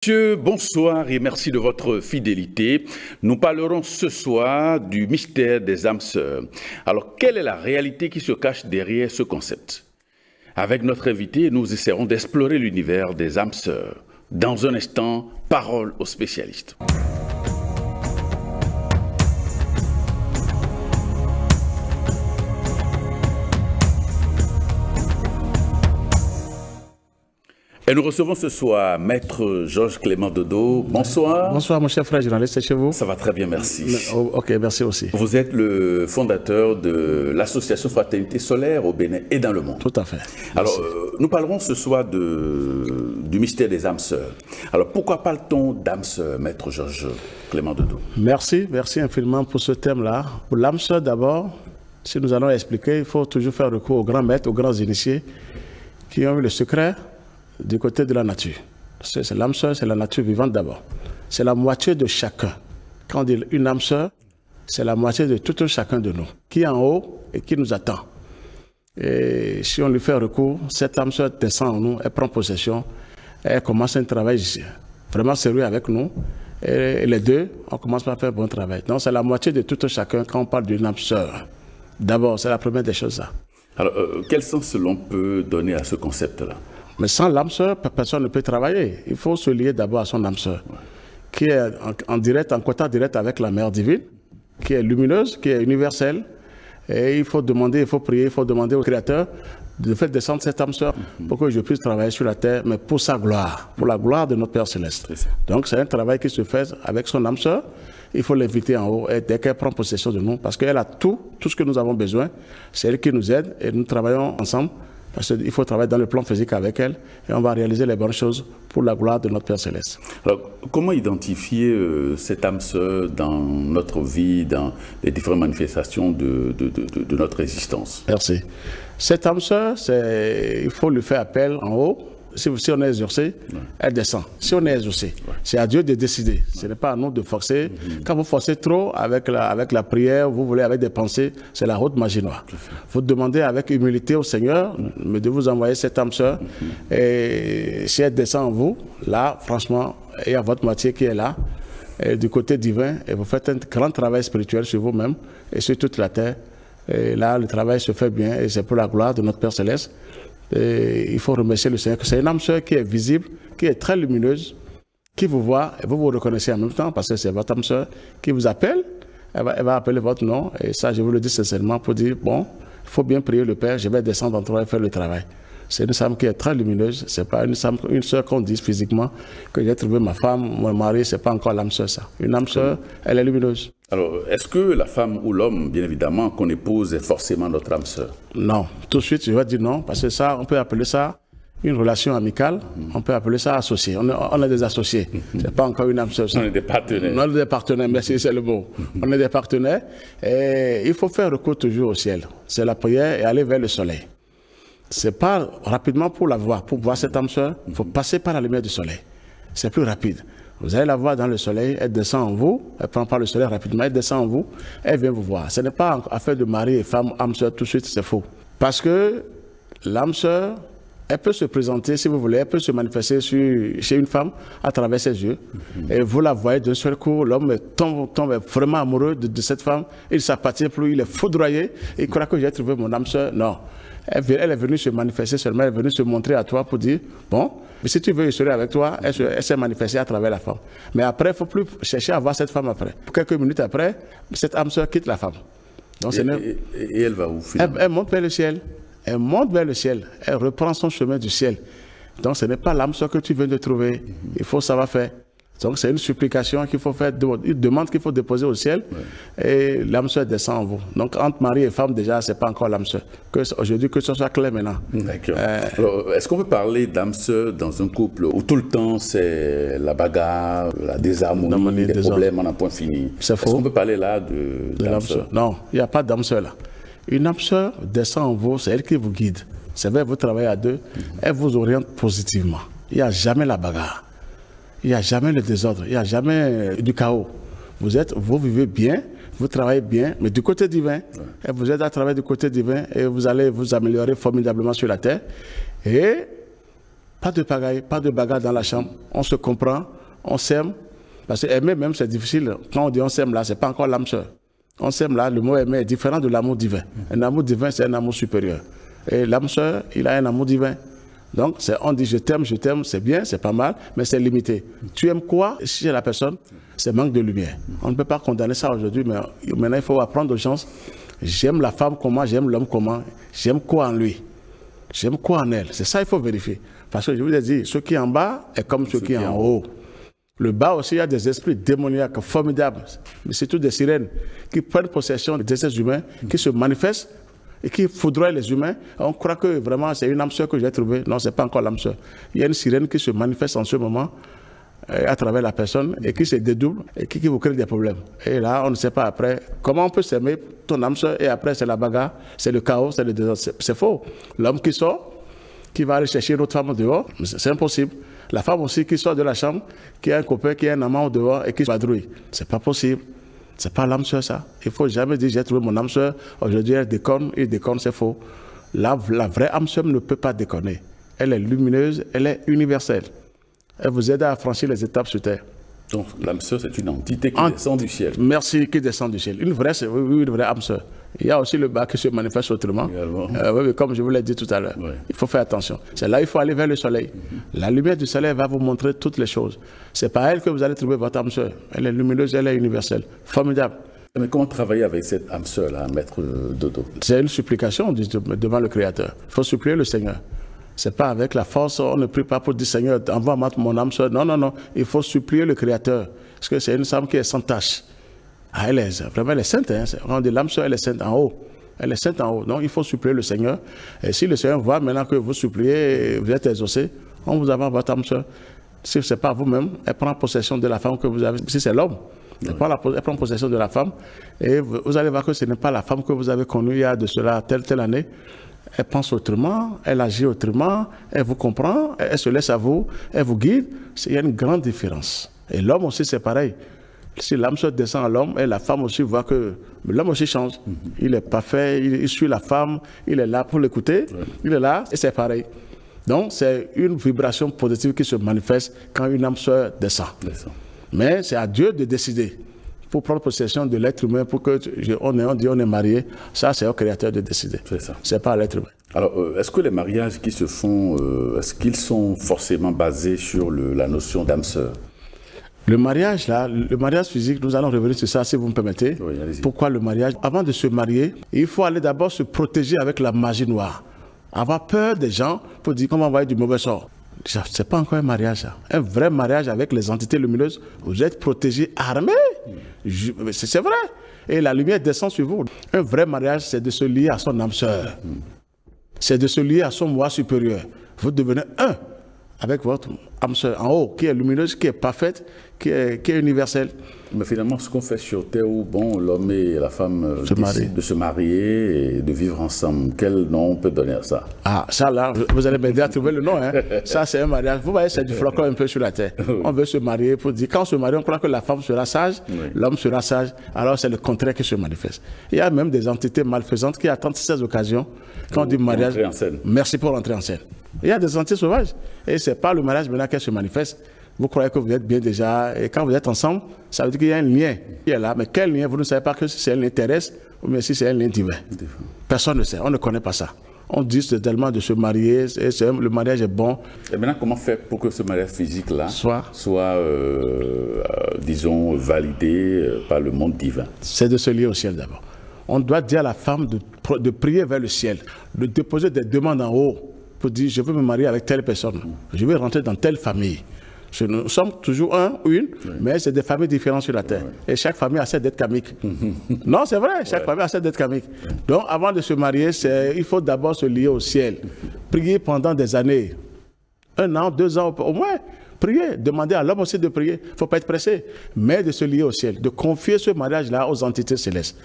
Monsieur, bonsoir et merci de votre fidélité. Nous parlerons ce soir du mystère des âmes sœurs. Alors, quelle est la réalité qui se cache derrière ce concept? Avec notre invité, nous essaierons d'explorer l'univers des âmes sœurs. Dans un instant, parole aux spécialistes. Et nous recevons ce soir Maître Georges Clément Dodo. Bonsoir. Bonsoir mon cher frère journaliste, c'est chez vous? Ça va très bien, merci. Ok, merci aussi. Vous êtes le fondateur de l'association Fraternité Solaire au Bénin et dans le monde. Tout à fait. Alors, nous parlerons ce soir du mystère des âmes sœurs. Alors, pourquoi parle-t-on d'âmes sœurs, Maître Georges Clément Dodo? Merci infiniment pour ce thème-là. Pour l'âme sœur d'abord, si nous allons expliquer, il faut toujours faire recours aux grands maîtres, aux grands initiés qui ont eu le secret du côté de la nature. C'est l'âme sœur, c'est la nature vivante d'abord. C'est la moitié de chacun. Quand on dit une âme sœur, c'est la moitié de tout un chacun de nous, qui est en haut et qui nous attend. Et si on lui fait recours, cette âme sœur descend en nous, elle prend possession, elle commence un travail vraiment sérieux avec nous. Et les deux, on commence par faire un bon travail. Donc c'est la moitié de tout un chacun quand on parle d'une âme sœur. D'abord, c'est la première des choses là. Alors, quel sens l'on peut donner à ce concept-là? Mais sans l'âme sœur, personne ne peut travailler. Il faut se lier d'abord à son âme sœur, qui est en contact direct avec la mère divine, qui est lumineuse, qui est universelle. Et il faut demander, il faut prier, il faut demander au Créateur de faire descendre cette âme sœur pour que je puisse travailler sur la terre, mais pour sa gloire, pour la gloire de notre Père Céleste. Donc c'est un travail qui se fait avec son âme sœur. Il faut l'inviter en haut et dès qu'elle prend possession de nous, parce qu'elle a tout ce que nous avons besoin, c'est elle qui nous aide et nous travaillons ensemble. Parce qu'il faut travailler dans le plan physique avec elle et on va réaliser les bonnes choses pour la gloire de notre Père Céleste. Alors, comment identifier cette âme sœur dans notre vie, dans les différentes manifestations de notre existence? Merci. Cette âme sœur, il faut lui faire appel en haut. Si on est exaucé, elle descend. Si on est exaucé, c'est à Dieu de décider. Ce n'est pas à nous de forcer. Quand vous forcez trop avec la prière, vous voulez avec des pensées, c'est la haute magie noire. Vous demandez avec humilité au Seigneur de vous envoyer cette âme sœur. Et si elle descend en vous, là, franchement, il y a votre moitié qui est là, et du côté divin, et vous faites un grand travail spirituel sur vous-même et sur toute la terre. Et là, le travail se fait bien et c'est pour la gloire de notre Père Céleste. Et il faut remercier le Seigneur que c'est une âme sœur qui est visible, qui est très lumineuse, qui vous voit et vous vous reconnaissez en même temps parce que c'est votre âme sœur qui vous appelle. Elle va appeler votre nom et ça, je vous le dis sincèrement pour dire, bon, il faut bien prier le Père, je vais descendre en toi et faire le travail. C'est une femme qui est très lumineuse, c'est pas une sœur qu'on dit physiquement que j'ai trouvé ma femme, mon mari, c'est pas encore l'âme sœur ça. Une âme sœur, elle est lumineuse. Alors, est-ce que la femme ou l'homme, bien évidemment, qu'on épouse est forcément notre âme sœur? Non, tout de suite je vais dire non, parce que ça, on peut appeler ça une relation amicale, on peut appeler ça associé. On est des associés, c'est pas encore une âme sœur. On est des partenaires. On est des partenaires, merci, c'est le mot. On est des partenaires et il faut faire recours toujours au ciel. C'est la prière et aller vers le soleil. C'est pas rapidement pour la voir, pour voir cette âme sœur, il faut passer par la lumière du soleil. C'est plus rapide. Vous allez la voir dans le soleil, elle descend en vous, elle prend par le soleil rapidement, elle descend en vous, elle vient vous voir. Ce n'est pas affaire de mari et femme, âme sœur, tout de suite, c'est faux. Parce que l'âme sœur, elle peut se présenter, si vous voulez, elle peut se manifester chez une femme à travers ses yeux. Et vous la voyez d'un seul coup, l'homme tombe vraiment amoureux de cette femme, il ne s'appartient plus, il est foudroyé, il croit que j'ai trouvé mon âme sœur. Non. Elle est venue se manifester seulement, elle est venue se montrer à toi pour dire, bon, mais si tu veux échanger avec toi, elle s'est manifestée à travers la femme. Mais après, il ne faut plus chercher à voir cette femme après. Quelques minutes après, cette âme sœur quitte la femme. Donc, et elle va où finalement? Elle monte vers le ciel. Elle monte vers le ciel. Elle reprend son chemin du ciel. Donc, ce n'est pas l'âme sœur que tu viens de trouver. Il faut savoir faire. Donc, c'est une supplication qu'il faut faire, une demande qu'il faut déposer au ciel, et l'âme sœur descend en vous. Donc, entre mari et femme, déjà, ce n'est pas encore l'âme sœur. Aujourd'hui, que ce soit clair maintenant. D'accord. Est-ce qu'on peut parler d'âme sœur dans un couple où tout le temps c'est la bagarre, la désharmonie, les problèmes en un point fini? C'est faux. Est-ce qu'on peut parler là de l'âme sœur? Non, il n'y a pas d'âme sœur là. Une âme sœur descend en vous, c'est elle qui vous guide. C'est vrai, vous travaillez à deux, elle vous oriente positivement. Il n'y a jamais la bagarre. Il n'y a jamais le désordre, il n'y a jamais du chaos. Vous vivez bien, vous travaillez bien, mais du côté divin, et vous êtes à travers du côté divin et vous allez vous améliorer formidablement sur la terre. Et Pas de pagaille, pas de bagarre dans la chambre. On se comprend, on s'aime. Parce que aimer même, c'est difficile. Quand on dit on s'aime là, c'est pas encore l'âme sœur. On s'aime là, le mot aimer est différent de l'amour divin. Un amour divin, c'est un amour supérieur. Et l'âme sœur, il a un amour divin. Donc, on dit je t'aime, c'est bien, c'est pas mal, mais c'est limité. Tu aimes quoi chez la personne? C'est manque de lumière. On ne peut pas condamner ça aujourd'hui, mais maintenant, il faut apprendre aux gens. J'aime la femme comment, j'aime l'homme comment, j'aime quoi en lui, j'aime quoi en elle. C'est ça qu'il faut vérifier. Parce que je vous ai dit, ce qui est en bas est comme ce qui est en haut. Le bas aussi, il y a des esprits démoniaques formidables, mais c'est tout des sirènes qui prennent possession des êtres humains, qui se manifestent et qui foudroient les humains. On croit que vraiment c'est une âme sœur que j'ai trouvée. Non, ce n'est pas encore l'âme sœur. Il y a une sirène qui se manifeste en ce moment à travers la personne et qui se dédouble et qui vous crée des problèmes. Et là, on ne sait pas après comment on peut s'aimer ton âme sœur et après c'est la bagarre, c'est le chaos, c'est le désordre. C'est faux. L'homme qui sort, qui va aller chercher une autre femme dehors, c'est impossible. La femme aussi qui sort de la chambre, qui a un copain, qui a un amant dehors et qui se vadrouille. C'est pas possible. C'est pas l'âme sœur ça. Il faut jamais dire j'ai trouvé mon âme sœur, aujourd'hui elle déconne, il déconne, c'est faux. La vraie âme sœur ne peut pas déconner. Elle est lumineuse, elle est universelle. Elle vous aide à franchir les étapes sur terre. Donc l'âme sœur, c'est une entité qui descend du ciel. Merci, qui descend du ciel. Une vraie, oui, une vraie âme sœur. Il y a aussi le bas qui se manifeste autrement. Oui, comme je vous l'ai dit tout à l'heure. Oui. Il faut faire attention. C'est là qu'il faut aller vers le soleil. La lumière du soleil va vous montrer toutes les choses. C'est par elle que vous allez trouver votre âme sœur. Elle est lumineuse, elle est universelle. Formidable. Mais comment travailler avec cette âme sœur-là, maître Dodo? C'est une supplication devant le Créateur. Il faut supplier le Seigneur. C'est pas avec la force, on ne prie pas pour dire Seigneur, envoie-moi mon âme sœur. Non, non, non. Il faut supplier le Créateur. Parce que c'est une femme qui est sans tache. Ah, elle est vraiment, elle est sainte. Hein. On dit l'âme sœur, elle est sainte en haut. Elle est sainte en haut. Donc il faut supplier le Seigneur. Et si le Seigneur voit maintenant que vous suppliez, vous êtes exaucé, on vous envoie votre âme sœur. Si ce n'est pas vous-même, elle prend possession de la femme que vous avez. Si c'est l'homme, elle prend possession de la femme. Et vous allez voir que ce n'est pas la femme que vous avez connue il y a de cela telle année. Elle pense autrement, elle agit autrement, elle vous comprend, elle se laisse à vous, elle vous guide. Il y a une grande différence. Et l'homme aussi, c'est pareil. Si l'âme sœur descend à l'homme, et la femme aussi voit que l'homme aussi change. Il est parfait, il suit la femme, il est là pour l'écouter, il est là, et c'est pareil. Donc, c'est une vibration positive qui se manifeste quand une âme sœur descend. Mais c'est à Dieu de décider. Pour prendre possession de l'être humain, pour que on dit on est marié, ça c'est au Créateur de décider. C'est ça. C'est pas à l'être humain. Alors, est-ce que les mariages qui se font, est-ce qu'ils sont forcément basés sur la notion d'âme sœur? Le mariage, là, le mariage physique, nous allons revenir sur ça si vous me permettez. Oui, pourquoi le mariage? Avant de se marier, il faut aller d'abord se protéger avec la magie noire. Avoir peur des gens pour dire comment envoyer du mauvais sort. Ce n'est pas encore un mariage. Ça. Un vrai mariage avec les entités lumineuses, vous êtes protégés, armés. C'est vrai. Et la lumière descend sur vous. Un vrai mariage, c'est de se lier à son âme sœur. C'est de se lier à son moi supérieur. Vous devenez un avec votre âme sœur en haut, qui est lumineuse, qui est parfaite, qui est universelle. Mais finalement, ce qu'on fait sur Terre où bon, l'homme et la femme décident de se marier et de vivre ensemble, quel nom on peut donner à ça? Ah, ça là, vous allez m'aider à trouver le nom. Hein. Ça, c'est un mariage. Vous voyez, c'est du flocon un peu sur la terre. On veut se marier pour dire, quand on se marie, on croit que la femme sera sage, l'homme sera sage. Alors, c'est le contraire qui se manifeste. Il y a même des entités malfaisantes qui attendent ces occasions. Quand on dit mariage, merci pour l'entrée en scène. Il y a des entités sauvages. Et ce n'est pas le mariage maintenant qui se manifeste. Vous croyez que vous êtes bien déjà. Et quand vous êtes ensemble, ça veut dire qu'il y a un lien qui est là. Mais quel lien? Vous ne savez pas que si c'est un lien terrestre ou bien si c'est un lien divin. Personne ne sait. On ne connaît pas ça. On dit tellement de se marier. Et le mariage est bon. Et maintenant, comment faire pour que ce mariage physique-là soit disons, validé par le monde divin? C'est de se lier au ciel d'abord. On doit dire à la femme de prier vers le ciel, de déposer des demandes en haut pour dire je veux me marier avec telle personne, je veux rentrer dans telle famille. Nous sommes toujours un ou une, mais c'est des familles différentes sur la terre. Et chaque famille a cette dette karmique. Non, c'est vrai, chaque famille a cette dette karmique. Donc avant de se marier, il faut d'abord se lier au ciel. Prier pendant des années. 1 an, 2 ans au moins. Prier, demander à l'homme aussi de prier. Il ne faut pas être pressé, mais de se lier au ciel, de confier ce mariage-là aux entités célestes.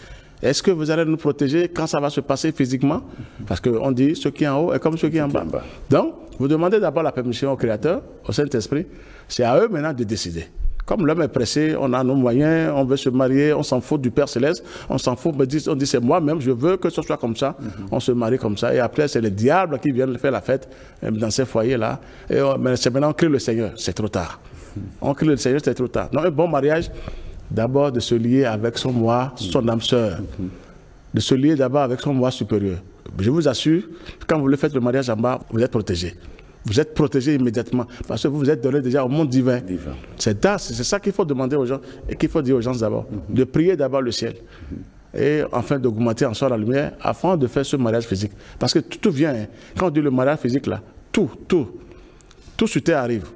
Est-ce que vous allez nous protéger quand ça va se passer physiquement? Parce qu'on dit, ce qui est en haut est comme ce qui est en bas. Donc, vous demandez d'abord la permission au Créateur, au Saint-Esprit. C'est à eux maintenant de décider. Comme l'homme est pressé, on a nos moyens, on veut se marier, on s'en fout du Père Céleste, on s'en fout, on dit c'est moi-même, je veux que ce soit comme ça, on se marie comme ça, et après c'est le diable qui vient faire la fête dans ces foyers-là, mais c'est maintenant on crie le Seigneur, c'est trop tard. On crie le Seigneur, c'est trop tard. Non, un bon mariage, d'abord de se lier avec son moi, son âme sœur, de se lier d'abord avec son moi supérieur. Je vous assure, quand vous le faites le mariage en bas, vous êtes protégé. Vous êtes protégé immédiatement parce que vous vous êtes donné déjà au monde divin. C'est ça qu'il faut demander aux gens et qu'il faut dire aux gens d'abord. De prier d'abord le ciel et enfin d'augmenter en soi la lumière afin de faire ce mariage physique. Parce que tout vient, hein. Quand on dit le mariage physique là, tout sur terre arrive.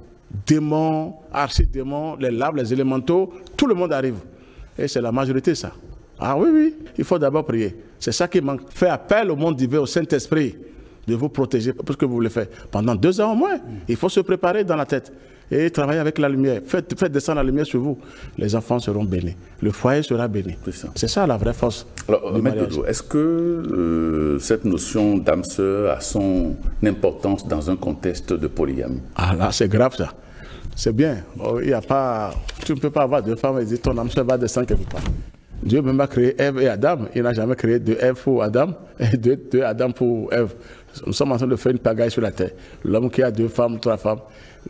Démons, archidémons, les labs, les élémentaux, tout le monde arrive. Et c'est la majorité ça. Ah oui, il faut d'abord prier. C'est ça qui manque. Faire appel au monde divin, au Saint-Esprit, de vous protéger, parce que vous voulez faire pendant 2 ans au moins. Il faut se préparer dans la tête et travailler avec la lumière. Faites descendre la lumière sur vous. Les enfants seront bénis. Le foyer sera béni. C'est ça la vraie force. Alors, est-ce que cette notion d'âme sœur a son importance dans un contexte de polygamie? Ah là, c'est grave ça. C'est bien. Il y a pas, tu ne peux pas avoir 2 femmes et dire ton âme sœur va descendre quelque part. Dieu même a créé Ève et Adam. Il n'a jamais créé 2 Ève pour Adam et 2 Adam pour Ève. Nous sommes en train de faire une pagaille sur la terre. L'homme qui a 2 femmes, 3 femmes,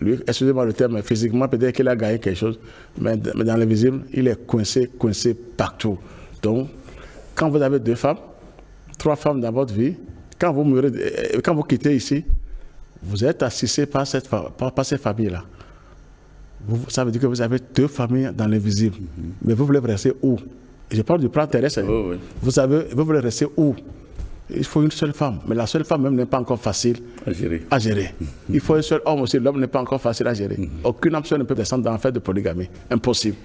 lui, excusez-moi le terme, mais physiquement, peut-être qu'il a gagné quelque chose, mais dans l'invisible, il est coincé partout. Donc, quand vous avez 2 femmes, 3 femmes dans votre vie, quand vous mourrez, quand vous quittez ici, vous êtes assisté par cette famille-là. Ça veut dire que vous avez 2 familles dans l'invisible. Mais vous voulez rester où? Je parle du plan terrestre. Oui. Vous voulez rester où? Il faut une seule femme. Mais la seule femme même n'est pas encore facile à gérer. Il faut un seul homme aussi. L'homme n'est pas encore facile à gérer. Aucune âme sœur ne peut descendre dans l'affaire de polygamie. Impossible.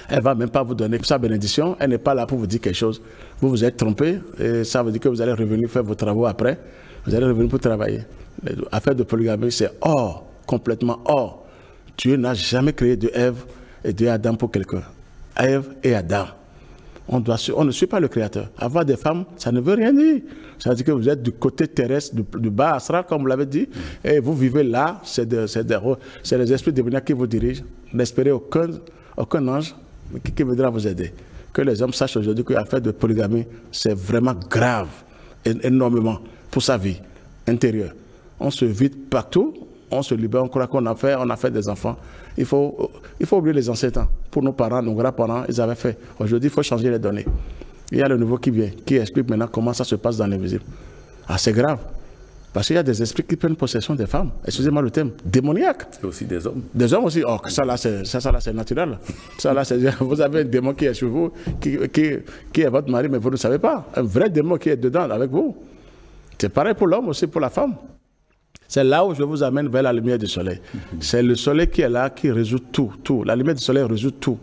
Elle ne va même pas vous donner sa bénédiction. Elle n'est pas là pour vous dire quelque chose. Vous vous êtes trompé. Et ça veut dire que vous allez revenir faire vos travaux après. Vous allez revenir pour travailler. L'affaire de polygamie, c'est hors. Complètement hors. Dieu n'a jamais créé de Ève et de Adam pour quelqu'un. Ève et Adam. On ne suit pas le Créateur. Avoir des femmes, ça ne veut rien dire. Ça veut dire que vous êtes du côté terrestre, du bas astral, comme vous l'avez dit, et vous vivez là. C'est les esprits démoniaques qui vous dirigent. N'espérez aucun ange qui viendra vous aider. Que les hommes sachent aujourd'hui que l'affaire de polygamie, c'est vraiment grave, énormément, pour sa vie intérieure. On se vide partout. On se libère, on croit qu'on a fait des enfants. Il faut oublier les anciens temps. Pour nos parents, nos grands-parents, ils avaient fait. Aujourd'hui, il faut changer les données. Il y a le nouveau qui vient, qui explique maintenant comment ça se passe dans l'invisible. Ah, c'est grave. Parce qu'il y a des esprits qui prennent possession des femmes. Excusez-moi le terme. Démoniaques. Et aussi des hommes. Des hommes aussi. Oh, ça là, c'est naturel. Ça là, vous avez un démon qui est sur vous, qui est votre mari, mais vous ne savez pas. Un vrai démon qui est dedans avec vous. C'est pareil pour l'homme aussi, pour la femme. C'est là où je vous amène vers la lumière du soleil. C'est le soleil qui est là, qui résout tout. La lumière du soleil résout tout.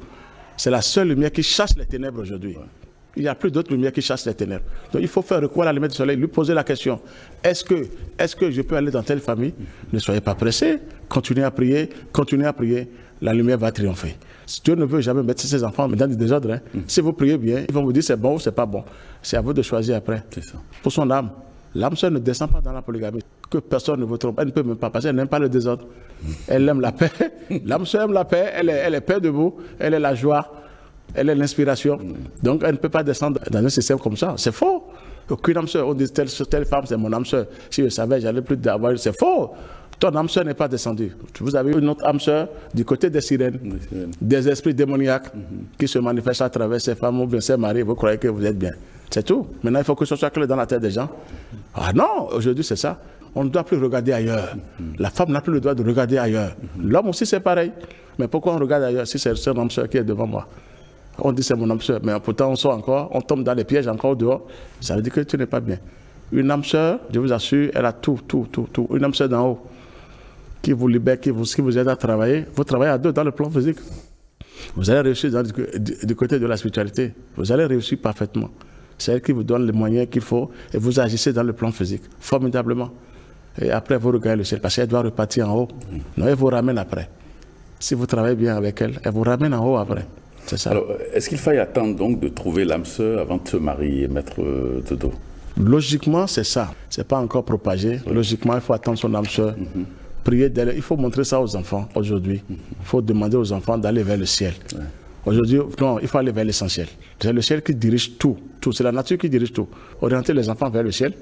C'est la seule lumière qui chasse les ténèbres aujourd'hui. Il n'y a plus d'autres lumières qui chassent les ténèbres. Donc il faut faire recours à la lumière du soleil, lui poser la question. Est-ce que je peux aller dans telle famille? Ne soyez pas pressés. Continuez à prier. La lumière va triompher. Dieu ne veut jamais mettre ses enfants dans des désordres. Hein. Si vous priez bien, ils vont vous dire c'est bon ou c'est pas bon. C'est à vous de choisir après. C'est ça. Pour son âme. L'âme sœur ne descend pas dans la polygamie. Que personne ne vous trompe. Elle ne peut même pas passer. Elle n'aime pas le désordre. Elle aime la paix. L'âme sœur aime la paix. Elle est paix debout. Elle est la joie. Elle est l'inspiration. Donc elle ne peut pas descendre dans un système comme ça. C'est faux. Aucune âme sœur. On dit telle femme, c'est mon âme sœur. Si je savais, j'allais plus d'avoir. C'est faux. Ton âme sœur n'est pas descendue. Vous avez une autre âme sœur du côté des sirènes, des esprits démoniaques qui se manifestent à travers ces femmes ou bien ces maris. Vous croyez que vous êtes bien. C'est tout. Maintenant, il faut que ce soit clair dans la tête des gens. Ah non, aujourd'hui, c'est ça. On ne doit plus regarder ailleurs. La femme n'a plus le droit de regarder ailleurs. L'homme aussi, c'est pareil. Mais pourquoi on regarde ailleurs si c'est son âme sœur qui est devant moi? On dit c'est mon âme sœur, mais pourtant on sort encore, on tombe dans les pièges encore dehors. Ça veut dire que tu n'es pas bien. Une âme sœur, je vous assure, elle a tout. Une âme sœur d'en haut qui vous libère, qui vous aide à travailler. Vous travaillez à deux dans le plan physique. Vous allez réussir du côté de la spiritualité. Vous allez réussir parfaitement. C'est elle qui vous donne les moyens qu'il faut et vous agissez dans le plan physique, formidablement. Et après, vous regardez le ciel, parce qu'elle doit repartir en haut. Non, elle vous ramène après. Si vous travaillez bien avec elle, elle vous ramène en haut après. C'est ça. Alors, est-ce qu'il faille attendre donc de trouver l'âme sœur avant de se marier, maître Dodo? Logiquement, c'est ça. Ce n'est pas encore propagé. Logiquement, il faut attendre son âme sœur prier d'elle. Il faut montrer ça aux enfants aujourd'hui. Il faut demander aux enfants d'aller vers le ciel. Ouais. Aujourd'hui, non, il faut aller vers l'essentiel. C'est le ciel qui dirige tout. C'est la nature qui dirige tout. Orienter les enfants vers le ciel.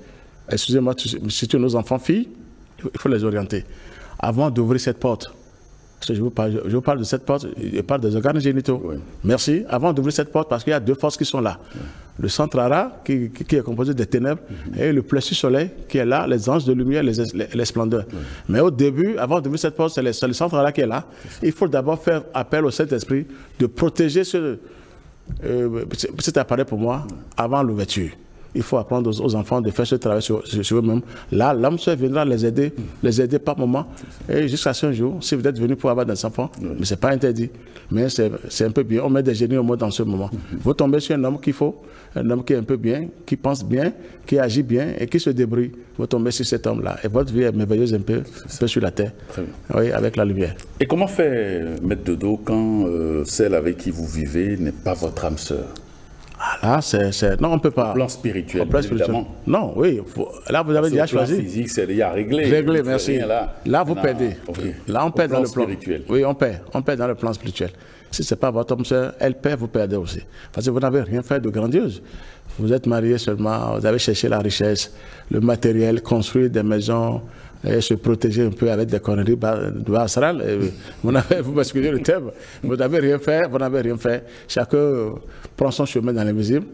Excusez-moi, si nos enfants filles, il faut les orienter. Avant d'ouvrir cette porte, parce que je vous parle de cette porte, je parle des organes génitaux. Oui. Merci. Avant d'ouvrir cette porte, parce qu'il y a deux forces qui sont là. Oui. Le centre Ara, qui est composé des ténèbres, et le plexus soleil, qui est là, les anges de lumière, les splendeurs. Oui. Mais au début, avant d'ouvrir cette porte, c'est le centre Ara qui est là. Il faut d'abord faire appel au Saint-Esprit de protéger cet appareil pour moi avant l'ouverture. Il faut apprendre aux enfants de faire ce travail sur eux-mêmes. Là, l'âme sœur viendra les aider par moment. Et jusqu'à ce jour, si vous êtes venus pour avoir des enfants, mais ce n'est pas interdit. Mais c'est un peu bien. On met des génies au monde dans ce moment. Vous tombez sur un homme qu'il faut, un homme qui est un peu bien, qui pense bien, qui agit bien et qui se débrouille. Vous tombez sur cet homme-là. Et votre vie est merveilleuse un peu sur la terre. Oui, avec la lumière. Et comment faire, Maître Dodo, quand celle avec qui vous vivez n'est pas votre âme sœur? Là, non, on ne peut pas. Au plan spirituel, évidemment. Non, oui. Là, vous avez déjà choisi. Au plan physique, c'est déjà réglé. Réglé, merci. Là, vous perdez. Okay. Là, on perd dans le plan spirituel. Oui, on perd dans le plan spirituel. Si ce n'est pas votre homme sœur, elle perd, vous perdez aussi. Parce que vous n'avez rien fait de grandiose. Vous êtes marié seulement, vous avez cherché la richesse, le matériel, construire des maisons, et se protéger un peu avec des conneries bassarales. Vous m'excusez le terme, vous n'avez rien fait, Chacun prend son chemin dans l'invisible.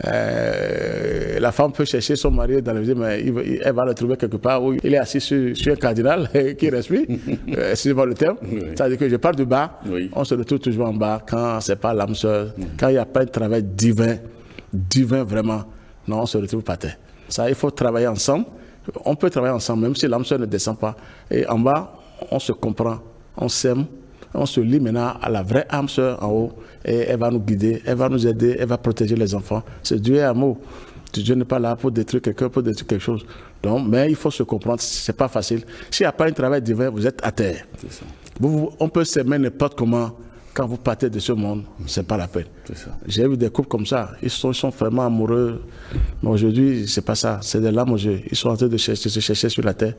La femme peut chercher son mari dans l'invisible, mais elle va le trouver quelque part où il est assis sur un cardinal qui respire. Excusez-moi le terme. Oui. C'est-à-dire que je parle du bas, oui. On se retrouve toujours en bas quand ce n'est pas l'âme sœur, quand il n'y a pas un travail divin vraiment. Non, on se retrouve par terre. Ça, il faut travailler ensemble. On peut travailler ensemble, même si l'âme sœur ne descend pas. Et en bas, on se comprend, on s'aime, on se lie maintenant à la vraie âme sœur en haut. Et elle va nous guider, elle va nous aider, elle va protéger les enfants. C'est Dieu est amour. Dieu n'est pas là pour détruire quelqu'un, pour détruire quelque chose. Donc, mais il faut se comprendre, c'est pas facile. S'il n'y a pas un travail divin, vous êtes à terre. On peut s'aimer n'importe comment. Quand vous partez de ce monde, ce n'est pas la peine. J'ai vu des couples comme ça, ils sont vraiment amoureux. Mais aujourd'hui, ce n'est pas ça, c'est de l'âme au jeu. Ils sont en train de se chercher sur la terre.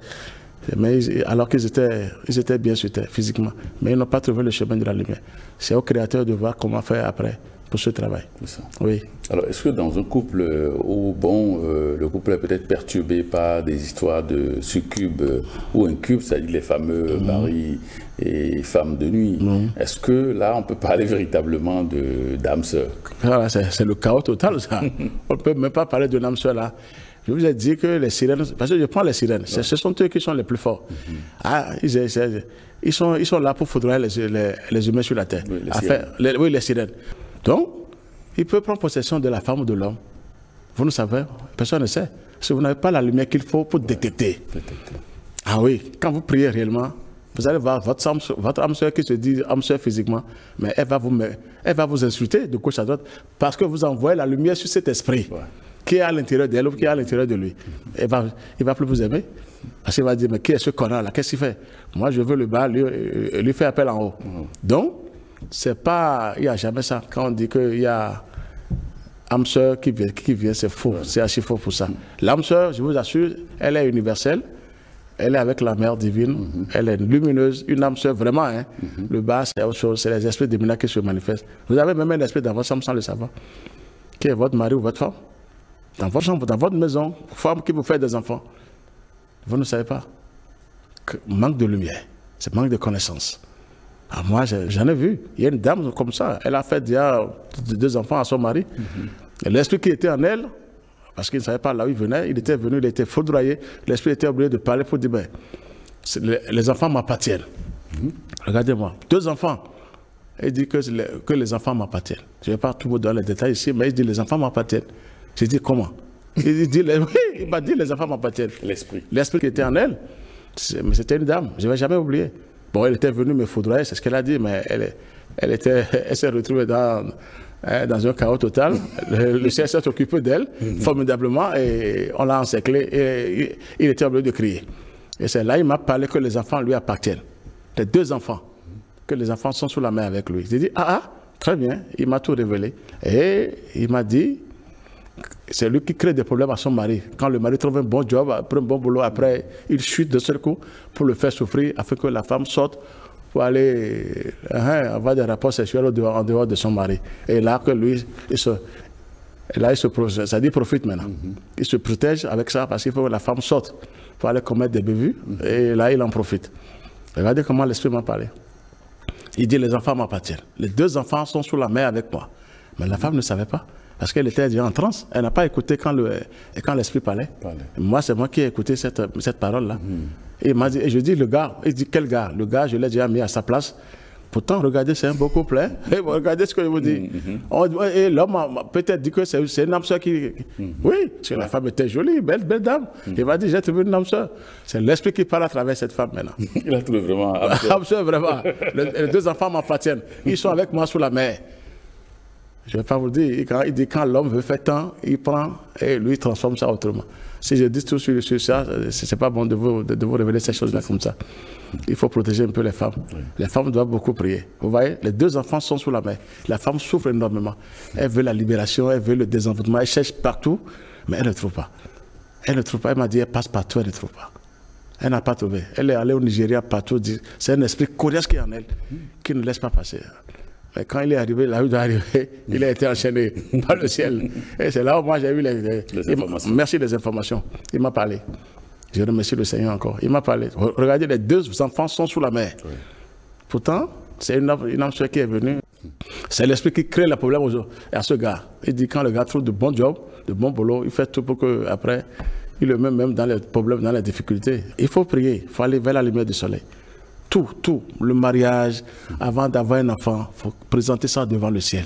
Mais alors qu'ils étaient bien sur terre, physiquement. Mais ils n'ont pas trouvé le chemin de la lumière. C'est au Créateur de voir comment faire après pour ce travail. Ça. Oui. Alors, est-ce que dans un couple où, le couple est peut-être perturbé par des histoires de succube ou incube, c'est-à-dire les fameux maris et femmes de nuit, est-ce que là, on peut parler véritablement d'âme sœur? Voilà, c'est le chaos total, ça. On ne peut même pas parler de l'âme sœur, là. Je vous ai dit que les sirènes, parce que je prends les sirènes, ce sont eux qui sont les plus forts. Ils sont là pour foudroyer les humains sur la terre. Oui, les sirènes. Donc, il peut prendre possession de la femme ou de l'homme. Vous ne savez, personne ne sait. Si vous n'avez pas la lumière qu'il faut pour détecter. Ah oui, quand vous priez réellement, vous allez voir votre âme sœur qui se dit âme sœur physiquement, mais elle va vous insulter de gauche à droite parce que vous envoyez la lumière sur cet esprit qui est à l'intérieur d'elle ou qui est à l'intérieur de lui. Il ne va plus vous aimer. Parce qu'il va dire, mais qui est ce connard-là? Qu'est-ce qu'il fait? Moi, je veux le bas, lui fait appel en haut. Donc, c'est pas, il n'y a jamais ça. Quand on dit qu'il y a âme sœur qui vient, c'est faux. C'est assez faux pour ça. L'âme sœur, je vous assure, elle est universelle. Elle est avec la mère divine. Elle est lumineuse. Une âme sœur, vraiment. Le bas, c'est autre chose. C'est les esprits dominants qui se manifestent. Vous avez même un esprit dans votre chambre sans le savoir. Qui est votre mari ou votre femme? Dans votre chambre, dans votre maison, femme qui vous fait des enfants. Vous ne savez pas. Manque de lumière. C'est manque de connaissance. Ah, moi, j'en ai vu. Il y a une dame comme ça. Elle a fait déjà 2 enfants à son mari. L'esprit qui était en elle, parce qu'il ne savait pas là où il venait, il était venu, il était foudroyé. L'esprit était obligé de parler pour dire, ben, les enfants m'appartiennent. Regardez-moi, 2 enfants. Il dit que les enfants m'appartiennent. Je ne vais pas tout dans les détails ici, mais il dit les enfants m'appartiennent. J'ai dit comment? Il m'a dit les enfants m'appartiennent. L'esprit qui était en elle, mais c'était une dame, je ne vais jamais oublier. Bon, elle était venue me foudroyer, c'est ce qu'elle a dit, mais elle s'est retrouvée dans un chaos total. Le ciel s'est occupé d'elle formidablement et on l'a encerclé et il était obligé de crier. Et c'est là qu'il m'a parlé que les enfants lui appartiennent. Les 2 enfants, que les enfants sont sous la main avec lui. J'ai dit, très bien, il m'a tout révélé. Et il m'a dit c'est lui qui crée des problèmes à son mari. Quand le mari trouve un bon job, après un bon boulot, après il chute de seul coup pour le faire souffrir, afin que la femme sorte pour aller avoir des rapports sexuels en dehors de son mari. Et là, que lui, il se protège, ça dit profite maintenant. Il se protège avec ça parce qu'il faut que la femme sorte pour aller commettre des bévues. Et là, il en profite. Regardez comment l'esprit m'a parlé. Il dit, les enfants m'appartiennent. Les 2 enfants sont sous la mer avec moi. Mais la femme ne savait pas. Parce qu'elle était déjà en transe. Elle n'a pas écouté quand l'esprit parlait. Moi, c'est moi qui ai écouté cette parole-là. Et il m'a dit, et je dis, le gars, il dit, quel gars? Le gars, je l'ai déjà mis à sa place. Pourtant, regardez, c'est un beau couple. Hein? Et regardez ce que je vous dis. Et l'homme a peut-être dit que c'est une âme sœur qui... Oui, parce que la femme était jolie, belle dame. Il m'a dit, j'ai trouvé une âme sœur. C'est l'esprit qui parle à travers cette femme maintenant. Il a trouvé vraiment âme sœur, vraiment. Les 2 enfants m'appartiennent. Ils sont avec moi sous la mer. Je ne vais pas vous dire, il dit quand l'homme veut faire tant, il prend et lui transforme ça autrement. Si je dis tout sur ça, ce n'est pas bon de vous révéler ces choses-là comme ça. Il faut protéger un peu les femmes. Les femmes doivent beaucoup prier. Vous voyez, les 2 enfants sont sous la mer. La femme souffre énormément. Elle veut la libération, elle veut le désenvoûtement, elle cherche partout, mais elle ne trouve pas. Elle ne trouve pas, elle m'a dit, elle passe partout, elle ne trouve pas. Elle n'a pas trouvé. Elle est allée au Nigeria partout, c'est un esprit coriace qui est en elle, qui ne laisse pas passer. Mais quand il est arrivé, là où il est arrivé, il a été enchaîné par le ciel. Et c'est là où moi j'ai eu les informations. Merci des informations. Il m'a parlé. Je remercie le Seigneur encore. Il m'a parlé. Regardez, les 2 enfants sont sous la mer. Oui. Pourtant, c'est une âme sœur qui est venue. C'est l'esprit qui crée le problème à ce gars. Il dit quand le gars trouve de bons jobs, de bons boulots, il fait tout pour qu'après, il le met même dans les problèmes, dans les difficultés. Il faut prier, il faut aller vers la lumière du soleil. Tout, le mariage, avant d'avoir un enfant, il faut présenter ça devant le ciel.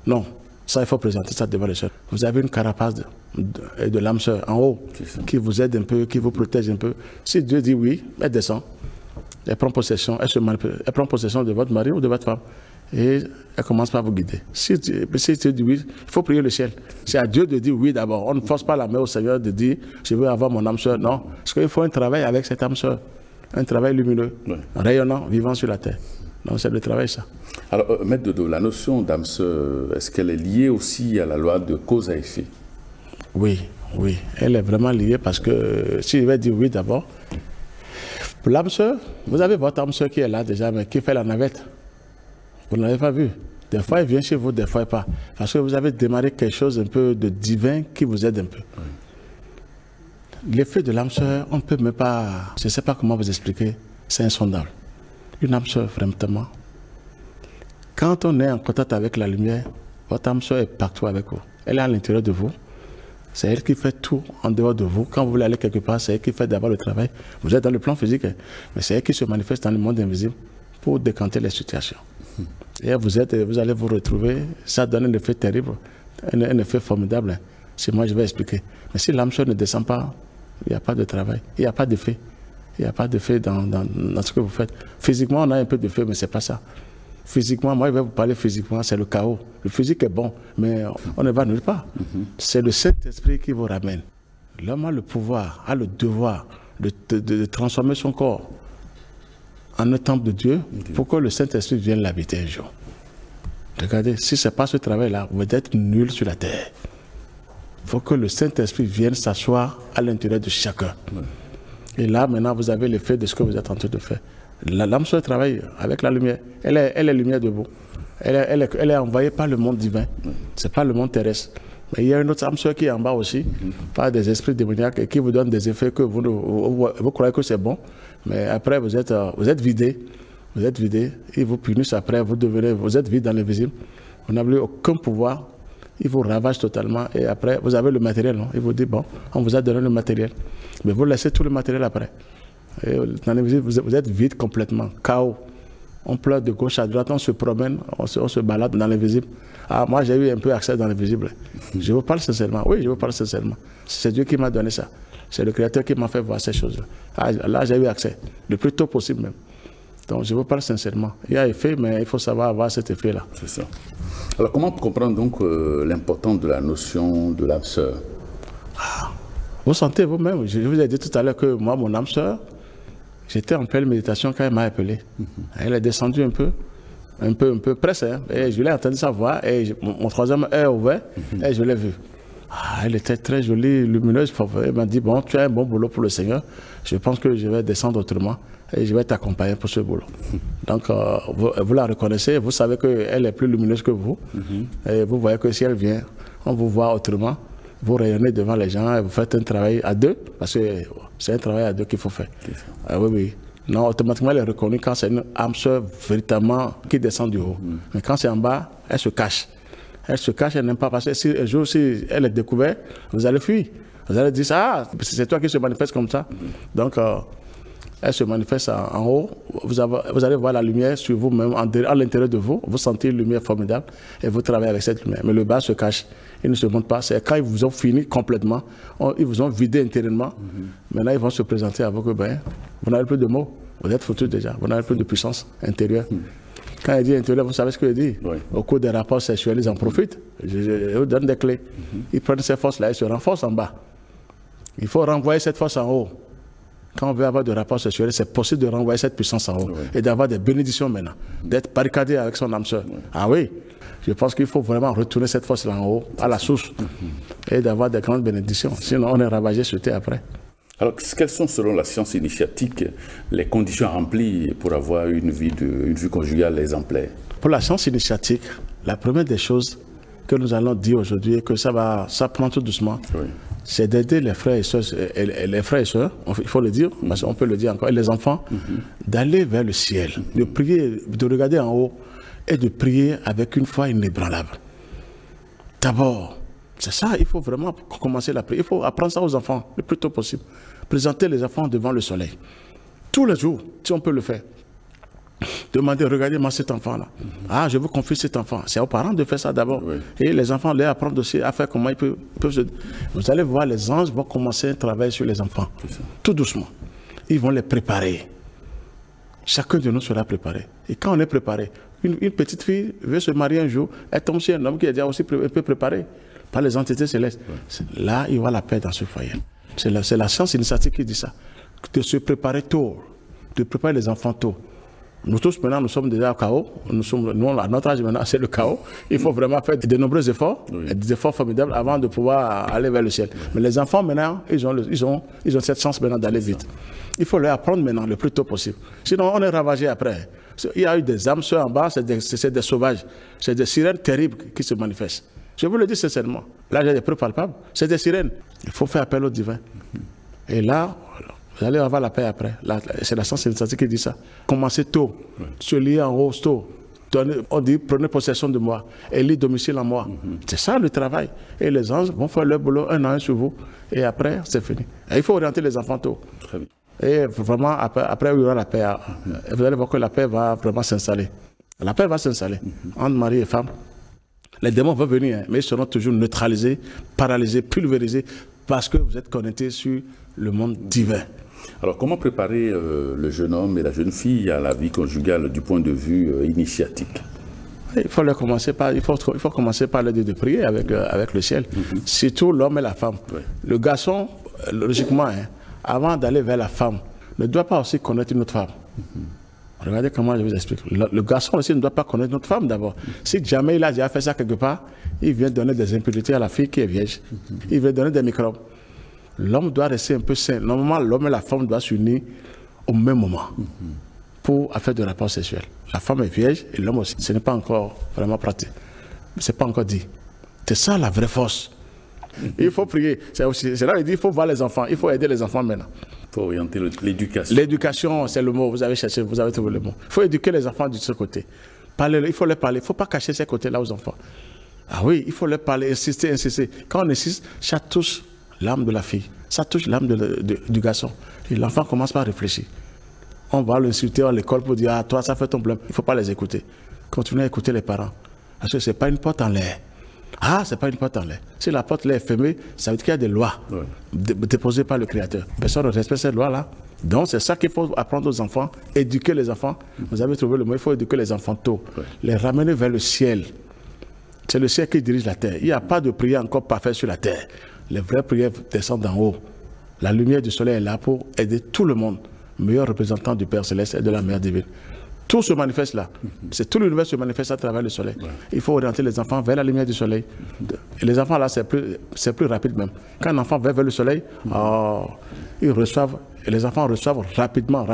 Non, ça, il faut présenter ça devant le ciel. Vous avez une carapace de l'âme sœur en haut qui vous aide un peu, qui vous protège un peu. Si Dieu dit oui, elle descend, elle prend possession, elle prend possession de votre mari ou de votre femme et elle commence par vous guider. Si Dieu dit oui, il faut prier le ciel. C'est à Dieu de dire oui d'abord. On ne force pas la main au Seigneur de dire je veux avoir mon âme sœur. Non, parce qu'il faut un travail avec cette âme sœur. Un travail lumineux, rayonnant, vivant sur la terre. Donc c'est le travail, ça. Alors, Maître Dodo, la notion d'âme sœur, est-ce qu'elle est liée aussi à la loi de cause à effet? Oui, elle est vraiment liée parce que, si je vais dire oui d'abord, l'âme sœur, vous avez votre âme sœur qui est là déjà, mais qui fait la navette. Vous ne l'avez pas vu. Des fois, elle vient chez vous, des fois pas. Parce que vous avez démarré quelque chose un peu de divin qui vous aide un peu. L'effet de l'âme sœur, on ne peut même pas, je ne sais pas comment vous expliquer, c'est insondable. Une âme sœur, vraiment. Quand on est en contact avec la lumière, votre âme sœur est partout avec vous. Elle est à l'intérieur de vous. C'est elle qui fait tout en dehors de vous. Quand vous voulez aller quelque part, c'est elle qui fait d'abord le travail. Vous êtes dans le plan physique, mais c'est elle qui se manifeste dans le monde invisible pour décanter les situations. Et vous allez vous retrouver, ça donne un effet terrible, un effet formidable. Si moi je vais expliquer. Mais si l'âme sœur ne descend pas, il n'y a pas de travail, il n'y a pas de fait. Il n'y a pas de fait dans ce que vous faites. Physiquement, on a un peu de fait, mais ce n'est pas ça. Physiquement, moi je vais vous parler physiquement, c'est le chaos. Le physique est bon, mais on ne va nulle part. C'est le Saint-Esprit qui vous ramène. L'homme a le pouvoir, a le devoir de transformer son corps en un temple de Dieu pour que le Saint-Esprit vienne l'habiter un jour. Regardez, si ce n'est pas ce travail-là, vous êtes nul sur la terre. Il faut que le Saint-Esprit vienne s'asseoir à l'intérieur de chacun. Et là, maintenant, vous avez l'effet de ce que vous êtes en train de faire. L'âme sœur travaille avec la lumière. Elle est lumière debout. Elle est envoyée par le monde divin. Ce n'est pas le monde terrestre. Mais il y a une autre âme sœur qui est en bas aussi, par des esprits démoniaques, et qui vous donnent des effets que vous croyez que c'est bon. Mais après, vous êtes vidé. Vous êtes vidé. Ils vous punissent après. Vous êtes vide dans l'invisible. Vous n'avez aucun pouvoir. Ils vous ravagent totalement. Et après, vous avez le matériel. Non? Ils vous disent, bon, on vous a donné le matériel. Mais vous laissez tout le matériel après. Et dans l'invisible, vous êtes vide complètement. Chaos. On pleure de gauche à droite, on se promène, on se balade dans l'invisible. Ah, moi, j'ai eu un peu accès dans l'invisible. Je vous parle sincèrement. Oui, je vous parle sincèrement. C'est Dieu qui m'a donné ça. C'est le Créateur qui m'a fait voir ces choses-là. Ah, là, j'ai eu accès. Le plus tôt possible même. Donc, je vous parle sincèrement. Il y a effet, mais il faut savoir avoir cet effet-là. C'est ça. Alors, comment comprendre donc l'importance de la notion de l'âme sœur? Vous sentez vous-même. Je vous ai dit tout à l'heure que moi, mon âme sœur, j'étais en pleine méditation quand elle m'a appelé. Elle est descendue un peu presque. Hein, et je l'ai entendu sa voix et mon troisième œil ouvert et je l'ai vue. Ah, elle était très jolie, lumineuse. Elle m'a dit, bon, tu as un bon boulot pour le Seigneur. Je pense que je vais descendre autrement et je vais t'accompagner pour ce boulot. Donc, vous la reconnaissez, vous savez qu'elle est plus lumineuse que vous. Et vous voyez que si elle vient, on vous voit autrement. Vous rayonnez devant les gens et vous faites un travail à deux, parce que c'est un travail à deux qu'il faut faire. Ah, oui, oui. Non, automatiquement, elle est reconnue quand c'est une âme sœur véritablement qui descend du haut. Mais quand c'est en bas, elle se cache. Elle se cache, elle n'aime pas, parce que si un jour, si elle est découverte, vous allez fuir. Vous allez dire, ah, c'est toi qui se manifeste comme ça. Donc, elle se manifeste en haut. Vous allez voir la lumière sur vous-même, à l'intérieur de vous. Vous sentez une lumière formidable et vous travaillez avec cette lumière. Mais le bas se cache. Il ne se montre pas. C'est quand ils vous ont fini complètement, ils vous ont vidé intérieurement. Maintenant, ils vont se présenter à vous que ben, vous n'avez plus de mots. Vous êtes foutus déjà. Vous n'avez plus de puissance intérieure. Quand il dit intérieur, vous savez ce qu'il dit. Au cours des rapports sexuels, ils en profitent. Je vous donne des clés. Ils prennent ces forces-là et se renforcent en bas. Il faut renvoyer cette force en haut. Quand on veut avoir des rapports sexuels, c'est possible de renvoyer cette puissance en haut et d'avoir des bénédictions maintenant, d'être barricadé avec son âme sœur. Ah oui, je pense qu'il faut vraiment retourner cette force-là en haut, à la source, et d'avoir des grandes bénédictions. Sinon, on est ravagé sur terre après. Alors, quelles sont, selon la science initiatique, les conditions remplies pour avoir une vie conjugale exemplaire? Pour la science initiatique, la première des choses que nous allons dire aujourd'hui, que ça prend tout doucement, c'est d'aider les frères et sœurs, il faut le dire, parce qu'on peut le dire encore, et les enfants, d'aller vers le ciel, de prier, de regarder en haut et de prier avec une foi inébranlable. D'abord, c'est ça, il faut vraiment commencer la prière. Il faut apprendre ça aux enfants le plus tôt possible. Présenter les enfants devant le soleil. Tous les jours, si on peut le faire. Demandez, regardez-moi cet enfant-là. Ah, je vous confie cet enfant. C'est aux parents de faire ça d'abord. Et les enfants, les apprendre aussi à faire comment ils peuvent se... Vous allez voir, les anges vont commencer un travail sur les enfants. Tout doucement. Ils vont les préparer. Chacun de nous sera préparé. Et quand on est préparé, une petite fille veut se marier un jour, elle tombe sur un homme qui est déjà aussi un peu préparé par les entités célestes. Là, il y aura la paix dans ce foyer. C'est la science initiatique qui dit ça. De se préparer tôt. De préparer les enfants tôt. Nous tous, maintenant, nous sommes déjà au chaos. Nous, à notre âge, maintenant, c'est le chaos. Il faut vraiment faire de nombreux efforts, des efforts formidables avant de pouvoir aller vers le ciel. Mais les enfants, maintenant, ils ont cette chance maintenant d'aller vite. Il faut leur apprendre maintenant le plus tôt possible. Sinon, on est ravagé après. Il y a eu des âmes sœurs en bas, c'est des sauvages. C'est des sirènes terribles qui se manifestent. Je vous le dis sincèrement. Là, j'ai des preuves palpables. C'est des sirènes. Il faut faire appel au divin. Et là, vous allez avoir la paix après. C'est la science initiatique qui dit ça. Commencez tôt. Se lier en haut tôt. On dit, prenez possession de moi. Élie domicile en moi. C'est ça le travail. Et les anges vont faire leur boulot un à un sur vous. Et après, c'est fini. Et il faut orienter les enfants tôt. Très bien. Et vraiment, après, il y aura la paix. Vous allez voir que la paix va vraiment s'installer. La paix va s'installer entre mari et femme. Les démons vont venir, mais ils seront toujours neutralisés, paralysés, pulvérisés, parce que vous êtes connectés sur le monde divin. Alors, comment préparer le jeune homme et la jeune fille à la vie conjugale du point de vue initiatique? Il faut commencer par leur dire de prier avec le ciel. Surtout l'homme et la femme. Le garçon, logiquement, avant d'aller vers la femme, ne doit pas aussi connaître une autre femme. Regardez comment je vous explique. Le garçon aussi ne doit pas connaître notre femme d'abord. Si jamais il a déjà fait ça quelque part, il vient donner des impuretés à la fille qui est vierge. Il vient donner des microbes. L'homme doit rester un peu sain. Normalement, l'homme et la femme doivent s'unir au même moment pour faire de rapports sexuels. La femme est vierge et l'homme aussi. Ce n'est pas encore vraiment pratique. Ce n'est pas encore dit. C'est ça la vraie force. Il faut prier. C'est là qu'il dit qu'il faut voir les enfants. Il faut aider les enfants maintenant. Il faut orienter l'éducation. L'éducation, c'est le mot. Vous avez cherché, vous avez trouvé le mot. Il faut éduquer les enfants de ce côté. Il faut leur parler. Il ne faut pas cacher ces côtés-là aux enfants. Ah oui, il faut leur parler, insister, insister. Quand on insiste, ça touche l'âme de la fille. Ça touche l'âme du garçon. Et l'enfant commence par réfléchir. On va l'insulter à l'école pour dire, ah, toi, ça fait ton problème. Il ne faut pas les écouter. Continuez à écouter les parents. Parce que ce n'est pas une porte en l'air. Ah, ce n'est pas une porte en l'air. Si la porte est fermée, ça veut dire qu'il y a des lois déposées par le Créateur. Personne ne respecte ces lois-là. Donc, c'est ça qu'il faut apprendre aux enfants, éduquer les enfants. Vous avez trouvé le mot, il faut éduquer les enfants tôt. Les ramener vers le ciel. C'est le ciel qui dirige la terre. Il n'y a pas de prière encore parfaite sur la terre. Les vraies prières descendent d'en haut. La lumière du soleil est là pour aider tout le monde. Meilleur représentant du Père Céleste et de la Mère Divine. Tout se manifeste là. C'est tout l'univers se manifeste à travers le soleil. Il faut orienter les enfants vers la lumière du soleil. Et les enfants là, c'est plus rapide même. Quand un enfant va vers le soleil, ils reçoivent, et les enfants reçoivent rapidement,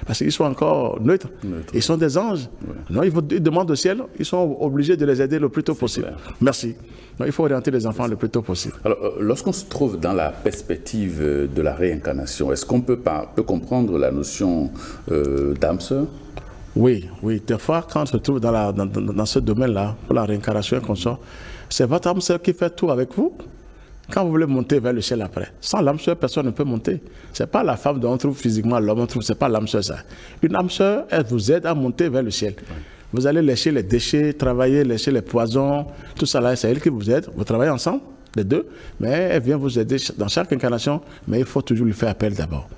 parce qu'ils sont encore neutres. Ils sont des anges. Non, ils demandent au ciel, ils sont obligés de les aider le plus tôt possible. Merci. Donc, il faut orienter les enfants le plus tôt possible. Alors, lorsqu'on se trouve dans la perspective de la réincarnation, est-ce qu'on peut comprendre la notion d'âme sœur? Oui. Des fois, quand on se trouve dans ce domaine-là, pour la réincarnation qu'on sort, c'est votre âme sœur qui fait tout avec vous. Quand vous voulez monter vers le ciel après, sans l'âme sœur, personne ne peut monter. Ce n'est pas la femme dont on trouve physiquement, l'homme on trouve, ce n'est pas l'âme sœur ça. Une âme sœur, elle vous aide à monter vers le ciel. Vous allez lécher les déchets, travailler, lécher les poisons, tout ça là, c'est elle qui vous aide. Vous travaillez ensemble, les deux, mais elle vient vous aider dans chaque incarnation, mais il faut toujours lui faire appel d'abord.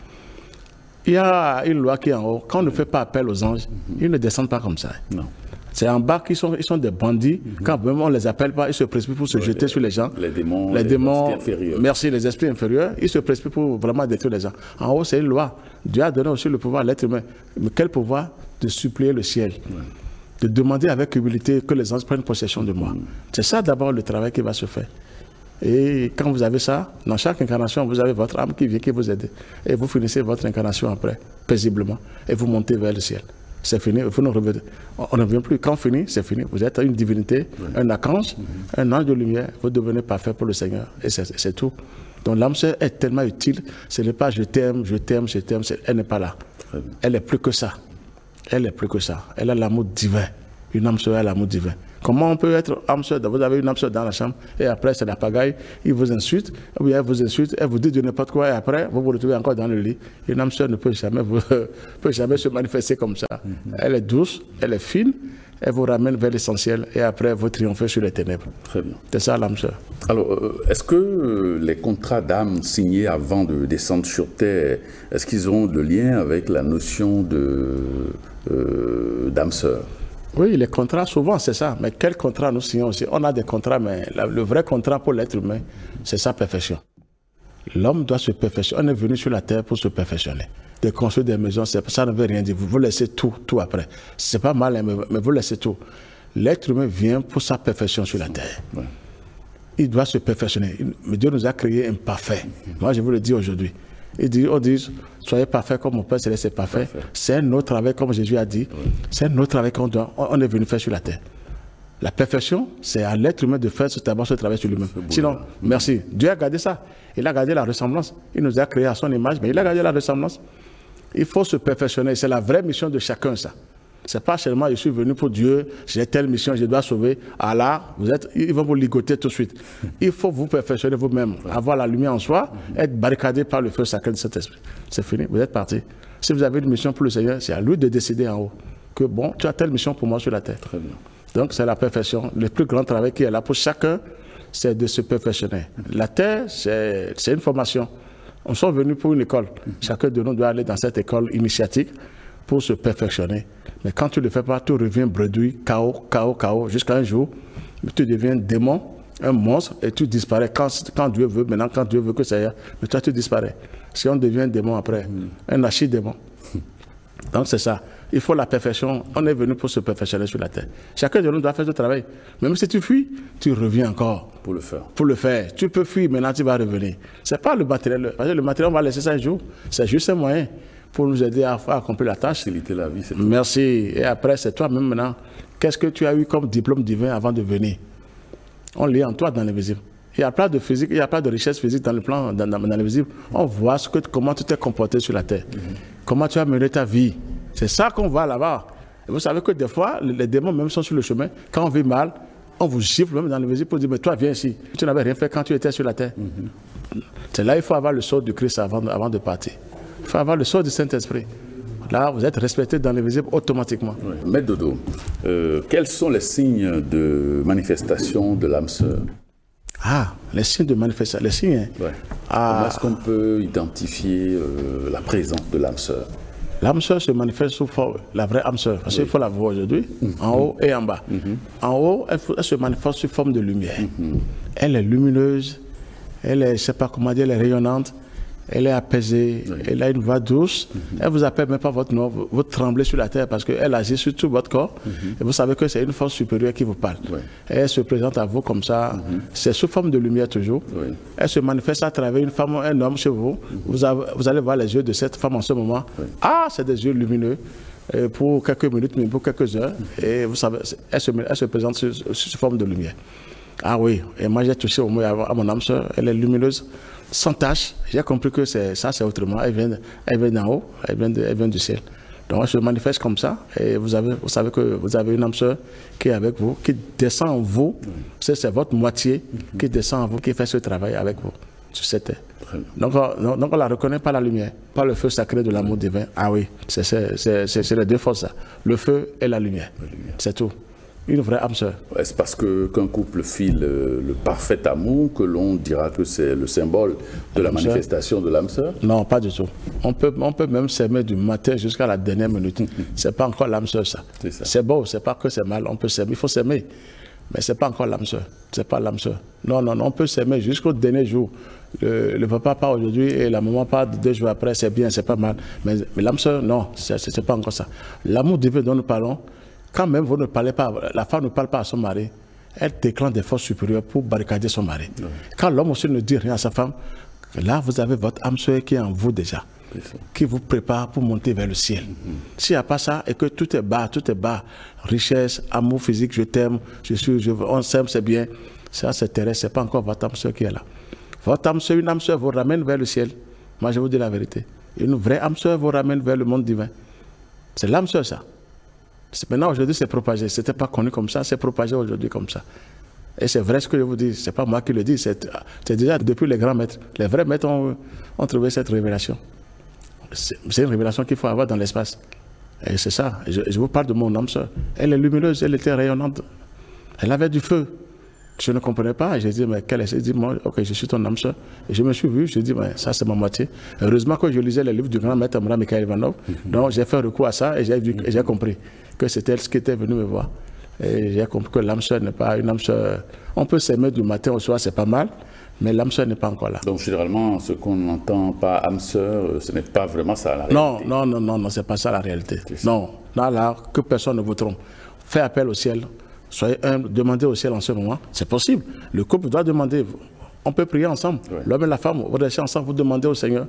Il y a une loi qui est en haut. Quand on ne fait pas appel aux anges, ils ne descendent pas comme ça. Non. C'est en bas qu'ils sont des bandits. Quand même on ne les appelle pas, ils se précipitent pour se jeter sur les gens. Les démons, les esprits inférieurs. Merci, les esprits inférieurs. Ils se précipitent pour vraiment détruire les gens. En haut, c'est une loi. Dieu a donné aussi le pouvoir à l'être humain. Mais quel pouvoir? De supplier le ciel. De demander avec humilité que les anges prennent possession de moi. C'est ça d'abord le travail qui va se faire. Et quand vous avez ça, dans chaque incarnation, vous avez votre âme qui vient, qui vous aide. Et vous finissez votre incarnation après, paisiblement. Et vous montez vers le ciel. C'est fini, vous ne revenez. On ne revient plus. Quand on finit, c'est fini. Vous êtes une divinité, un archange, un ange de lumière. Vous devenez parfait pour le Seigneur. Et c'est tout. Donc l'âme sœur est tellement utile. Ce n'est pas je t'aime. Elle n'est pas là. Elle est plus que ça. Elle a l'amour divin. Une âme sœur a l'amour divin. Comment on peut être âme sœur? Vous avez une âme sœur dans la chambre et après c'est la pagaille, il vous insulte, ou elle vous insulte, elle vous dit de n'importe quoi et après vous vous retrouvez encore dans le lit. Une âme sœur ne peut jamais se manifester comme ça. Elle est douce, elle est fine, elle vous ramène vers l'essentiel et après vous triomphez sur les ténèbres. Très bien. C'est ça l'âme sœur. Alors, est-ce que les contrats d'âme signés avant de descendre sur Terre, est-ce qu'ils ont de lien avec la notion d'âme sœur? Oui, les contrats, souvent, c'est ça. Mais quel contrat nous signons aussi? On a des contrats, mais le vrai contrat pour l'être humain, c'est sa perfection. L'homme doit se perfectionner. On est venu sur la terre pour se perfectionner. De construire des maisons, ça ne veut rien dire. Vous laissez tout après. C'est pas mal, mais vous laissez tout. L'être humain vient pour sa perfection sur la terre. Ouais. Il doit se perfectionner. Mais Dieu nous a créés imparfaits. Moi, je vous le dis aujourd'hui. On dit, soyez parfaits comme mon Père Céleste est parfait. C'est notre travail, comme Jésus a dit. C'est notre travail qu'on est venu faire sur la terre. La perfection, c'est à l'être humain de faire d'abord ce travail sur lui-même. Sinon, merci. Dieu a gardé ça. Il a gardé la ressemblance. Il nous a créés à son image, mais il a gardé la ressemblance. Il faut se perfectionner. C'est la vraie mission de chacun, ça. C'est pas seulement je suis venu pour Dieu, j'ai telle mission, je dois sauver. Allah, ils vont vous ligoter tout de suite. Il faut vous perfectionner vous-même, avoir la lumière en soi, être barricadé par le feu sacré de cet esprit. C'est fini, vous êtes parti. Si vous avez une mission pour le Seigneur, c'est à lui de décider en haut que bon, tu as telle mission pour moi sur la terre. Très bien. Donc c'est la perfection. Le plus grand travail qui est là pour chacun, c'est de se perfectionner. La terre, c'est une formation. On est venus pour une école. Chacun de nous doit aller dans cette école initiatique pour se perfectionner. Mais quand tu ne le fais pas, tu reviens bredouille, chaos, jusqu'à un jour, tu deviens démon, un monstre, et tu disparais quand Dieu veut, maintenant quand Dieu veut que ça y est, mais toi tu disparais. Si on devient démon après, un archi-démon. Donc c'est ça. Il faut la perfection. On est venu pour se perfectionner sur la terre. Chacun de nous doit faire ce travail. Même si tu fuis, tu reviens encore. Pour le faire. Pour le faire. Tu peux fuir, maintenant tu vas revenir. Ce n'est pas le matériel. Parce que le matériel, on va laisser ça un jour. C'est juste un moyen pour nous aider à accomplir la tâche. Faciliter la vie, c'est tout. Merci. Et après, c'est toi-même maintenant. Qu'est-ce que tu as eu comme diplôme divin avant de venir? On lit en toi dans l'invisible. Il n'y a pas de physique, il n'y a pas de richesse physique dans le plan, dans l'invisible. On voit comment tu t'es comporté sur la terre. Comment tu as mené ta vie. C'est ça qu'on voit là-bas. Et vous savez que des fois, les démons même sont sur le chemin. Quand on vit mal, on vous gifle même dans l'invisible pour dire, mais toi, viens ici. Tu n'avais rien fait quand tu étais sur la terre. C'est là qu'il faut avoir le sceau du Christ avant de partir. Il faut avoir le sceau du Saint-Esprit. Là, vous êtes respecté dans l'invisible automatiquement. Oui. Maître Dodo, quels sont les signes de manifestation de l'âme sœur? Ah, les signes de manifestation. Les signes. Ouais. Comment est-ce qu'on peut identifier la présence de l'âme sœur? L'âme sœur se manifeste sous forme, la vraie âme sœur, parce qu'il faut la voir aujourd'hui, en haut et en bas. En haut, elle se manifeste sous forme de lumière. Elle est lumineuse, elle est, je ne sais pas comment dire, elle est rayonnante, elle est apaisée, elle a une voix douce, elle vous appelle même pas votre nom, vous tremblez sur la terre parce qu'elle agit sur tout votre corps et vous savez que c'est une force supérieure qui vous parle. Elle se présente à vous comme ça, c'est sous forme de lumière toujours. Elle se manifeste à travers une femme ou un homme chez vous. Vous allez voir les yeux de cette femme en ce moment. Ah, c'est des yeux lumineux. Pour quelques minutes, mais pour quelques heures, et vous savez, elle se présente sous forme de lumière. Ah oui, et moi j'ai touché au moins à mon âme sœur, elle est lumineuse, sans tache. J'ai compris que ça c'est autrement, elle vient d'en haut, elle vient du ciel. Donc elle se manifeste comme ça, et vous savez que vous avez une âme sœur qui est avec vous, qui descend en vous, c'est votre moitié qui descend en vous, qui fait ce travail avec vous sur cette terre. Donc on la reconnaît par la lumière, par le feu sacré de l'amour divin. Ah oui, c'est les deux forces, ça. Le feu et la lumière. C'est tout. Une vraie âme sœur. Est-ce parce qu'un couple file le parfait amour que l'on dira que c'est le symbole de la manifestation de l'âme sœur? Non, pas du tout. On peut même s'aimer du matin jusqu'à la dernière minute. C'est pas encore l'âme sœur, ça. C'est beau, c'est pas que c'est mal. On peut s'aimer, il faut s'aimer. Mais c'est pas encore l'âme sœur. C'est pas l'âme sœur. Non, on peut s'aimer jusqu'au dernier jour. Le papa part aujourd'hui et la maman part 2 jours après, c'est bien, c'est pas mal. Mais l'âme sœur, non, c'est pas encore ça. L'amour divin dont nous parlons, quand même vous ne parlez pas, la femme ne parle pas à son mari, elle déclenche des forces supérieures pour barricader son mari. Quand l'homme aussi ne dit rien à sa femme, là vous avez votre âme sœur qui est en vous déjà, qui vous prépare pour monter vers le ciel. S'il n'y a pas ça et que tout est bas, richesse, amour physique, je t'aime, on s'aime, c'est bien, ça c'est terrestre, c'est pas encore votre âme sœur qui est là. Votre âme sœur, une âme sœur vous ramène vers le ciel. Moi je vous dis la vérité. Une vraie âme sœur vous ramène vers le monde divin. C'est l'âme sœur ça. Maintenant aujourd'hui c'est propagé, c'était pas connu comme ça, c'est propagé aujourd'hui comme ça. Et c'est vrai ce que je vous dis, c'est pas moi qui le dis, c'est déjà depuis les grands maîtres. Les vrais maîtres ont trouvé cette révélation. C'est une révélation qu'il faut avoir dans l'espace. Et c'est ça, je vous parle de mon âme sœur. Elle est lumineuse, elle était rayonnante. Elle avait du feu. Je ne comprenais pas, j'ai dit, mais quelle est-ce? J'ai dit, moi, ok, je suis ton âme sœur. Et je me suis vu, j'ai dit, mais ça c'est ma moitié. Heureusement que je lisais les livres du grand maître Amra Mikhaël Ivanov. Donc j'ai fait recours à ça et j'ai compris que c'était elle qui était venue me voir. Et j'ai compris que l'âme sœur n'est pas une âme sœur. On peut s'aimer du matin au soir, c'est pas mal, mais l'âme sœur n'est pas encore là. Donc généralement, ce qu'on n'entend pas âme sœur, ce n'est pas vraiment ça la réalité. Non, c'est pas ça la réalité. Non, là, que personne ne vous trompe. Faites appel au ciel. Soyez humble, demandez au ciel en ce moment. C'est possible. Le couple doit demander. On peut prier ensemble. L'homme et la femme, vous restez ensemble, vous demandez au Seigneur.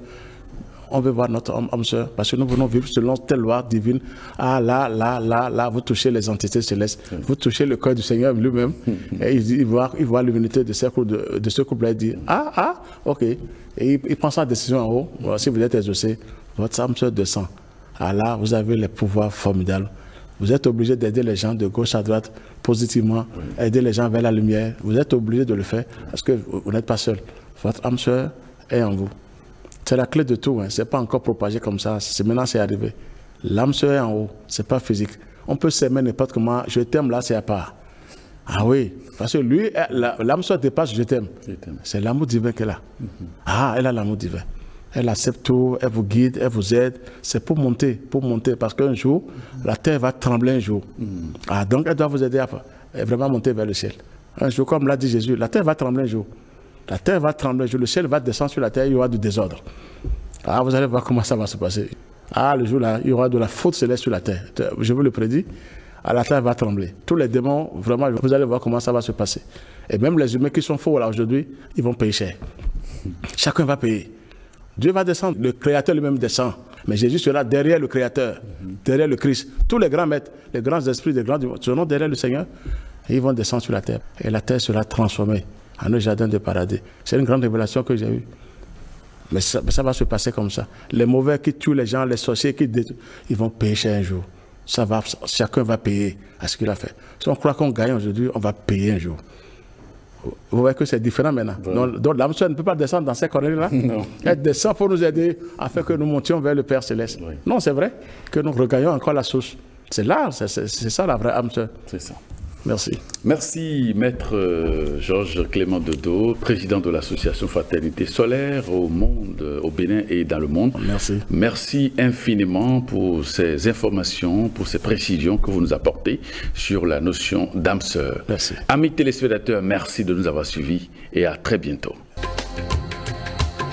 On veut voir notre âme sœur, parce que nous voulons vivre selon telle loi divine. Ah là, vous touchez les entités célestes. Vous touchez le cœur du Seigneur lui-même. Et il voit l'humanité de ce couple-là. Il dit, ok. Et il prend sa décision en haut. Voilà, si vous êtes exaucé, votre âme sœur descend. Ah là, vous avez les pouvoirs formidables. Vous êtes obligé d'aider les gens de gauche à droite positivement, aider les gens vers la lumière. Vous êtes obligé de le faire parce que vous n'êtes pas seul. Votre âme sœur est en vous. C'est la clé de tout. Ce n'est pas encore propagé comme ça. Maintenant, c'est arrivé. L'âme sœur est en haut. Ce n'est pas physique. On peut s'aimer n'importe comment. Je t'aime là, c'est à part. Ah oui. Parce que lui, l'âme sœur dépasse je t'aime. C'est l'amour divin qu'elle a. Ah, elle a l'amour divin. Elle accepte tout, elle vous guide, elle vous aide. C'est pour monter, parce qu'un jour, la terre va trembler un jour. Ah, donc elle doit vous aider à vraiment monter vers le ciel. Un jour, comme l'a dit Jésus, la terre va trembler un jour. La terre va trembler un jour, le ciel va descendre sur la terre, il y aura du désordre. Ah, vous allez voir comment ça va se passer. Ah, le jour là, il y aura de la faute céleste sur la terre. Je vous le prédis, la terre va trembler. Tous les démons, vraiment, vous allez voir comment ça va se passer. Et même les humains qui sont faux là aujourd'hui, ils vont payer cher. Chacun va payer. Dieu va descendre, le Créateur lui-même descend. Mais Jésus sera derrière le Créateur, derrière le Christ. Tous les grands maîtres, les grands esprits, les grands seront derrière le Seigneur. Et ils vont descendre sur la terre. Et la terre sera transformée en un jardin de paradis. C'est une grande révélation que j'ai eue. Mais ça va se passer comme ça. Les mauvais qui tuent les gens, les sorciers qui détruisent, ils vont payer cher un jour. Chacun va payer à ce qu'il a fait. Si on croit qu'on gagne aujourd'hui, on va payer un jour. Vous voyez que c'est différent maintenant. Donc l'âme sœur ne peut pas descendre dans ces conneries-là. Elle descend pour nous aider afin que nous montions vers le Père Céleste. Non, c'est vrai que nous regagnons encore la source. C'est là, c'est ça la vraie âme sœur. C'est ça. Merci. Merci, Maître Georges Clément Dodo, président de l'association Fraternité Solaire au monde, au Bénin et dans le monde. Merci. Merci infiniment pour ces informations, pour ces précisions que vous nous apportez sur la notion d'âme sœur. Merci. Amis téléspectateurs, merci de nous avoir suivis et à très bientôt.